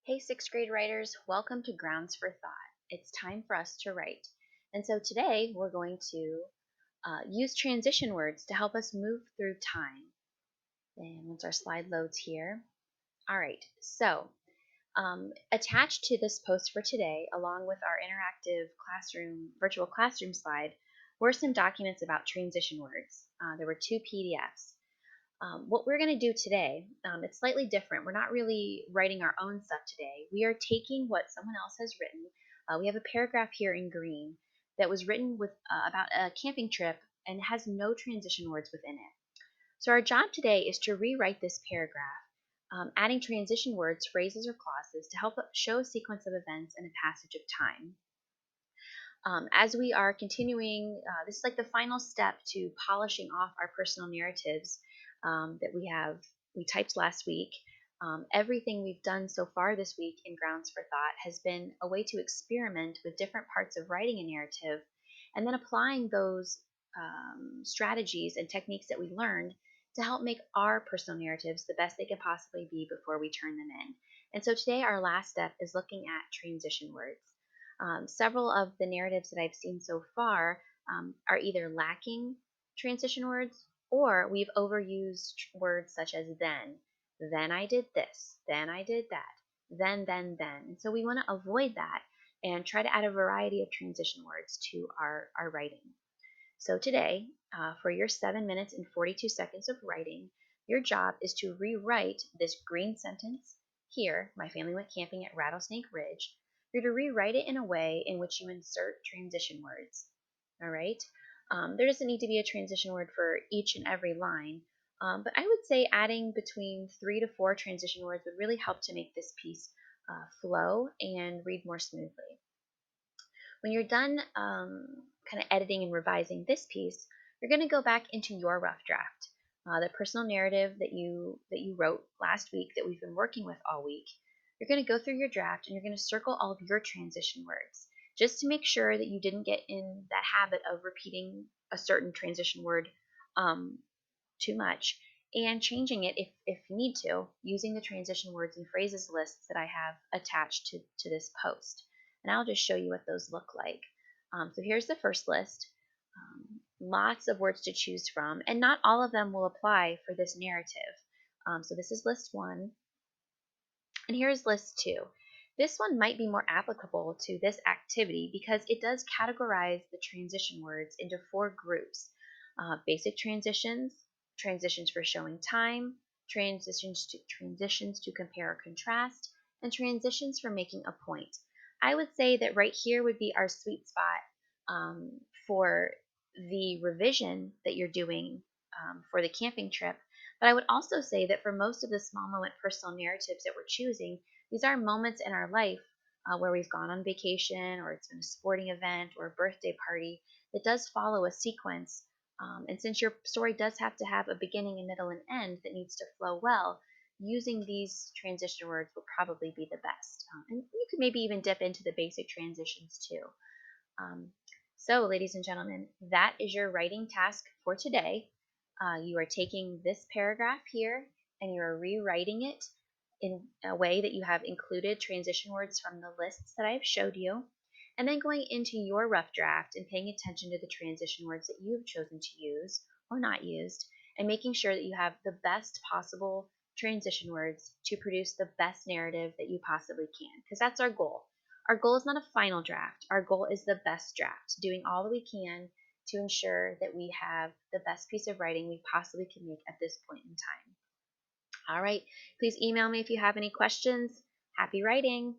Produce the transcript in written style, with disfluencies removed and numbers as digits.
Hey, sixth grade writers, welcome to Grounds for Thought. It's time for us to write. And so today we're going to use transition words to help us move through time. And once our slide loads here. All right, so attached to this post for today, along with our interactive virtual classroom slide, were some documents about transition words. There were two PDFs. What we're going to do today, it's slightly different. We're not really writing our own stuff today. We are taking what someone else has written. We have a paragraph here in green that was written with about a camping trip and has no transition words within it. So our job today is to rewrite this paragraph, adding transition words, phrases, or clauses to help show a sequence of events and a passage of time. As we are continuing, this is like the final step to polishing off our personal narratives that we typed last week. Everything we've done so far this week in Grounds for Thought has been a way to experiment with different parts of writing a narrative and then applying those strategies and techniques that we learned to help make our personal narratives the best they can possibly be before we turn them in. And so today our last step is looking at transition words. Several of the narratives that I've seen so far are either lacking transition words or we've overused words such as then I did this, then I did that, then. And so we want to avoid that and try to add a variety of transition words to our writing. So today, for your 7 minutes and 42 seconds of writing, your job is to rewrite this green sentence here, my family went camping at Rattlesnake Ridge. You're to rewrite it in a way in which you insert transition words. All right? There doesn't need to be a transition word for each and every line, but I would say adding between 3 to 4 transition words would really help to make this piece flow and read more smoothly. When you're done kind of editing and revising this piece, you're going to go back into your rough draft, the personal narrative that you wrote last week that we've been working with all week. You're going to go through your draft and you're going to circle all of your transition words just to make sure that you didn't get in that habit of repeating a certain transition word too much and changing it if you need to using the transition words and phrases lists that I have attached to this post. And I'll just show you what those look like. So here's the first list. Lots of words to choose from, and not all of them will apply for this narrative. So this is list 1, and here's list 2. This one might be more applicable to this activity because it does categorize the transition words into 4 groups. Basic transitions, transitions for showing time, transitions to compare or contrast, and transitions for making a point. I would say that right here would be our sweet spot for the revision that you're doing for the camping trip. But I would also say that for most of the small moment personal narratives that we're choosing, these are moments in our life where we've gone on vacation or it's been a sporting event or a birthday party that does follow a sequence. And since your story does have to have a beginning, a middle, and end that needs to flow well, using these transition words will probably be the best. And you could maybe even dip into the basic transitions too. So, ladies and gentlemen, that is your writing task for today. You are taking this paragraph here and you are rewriting it in a way that you have included transition words from the lists that I've showed you, and then going into your rough draft and paying attention to the transition words that you've chosen to use or not used, and making sure that you have the best possible transition words to produce the best narrative that you possibly can, because that's our goal. Our goal is not a final draft. Our goal is the best draft, doing all that we can to ensure that we have the best piece of writing we possibly can make at this point in time. All right, please email me if you have any questions. Happy writing!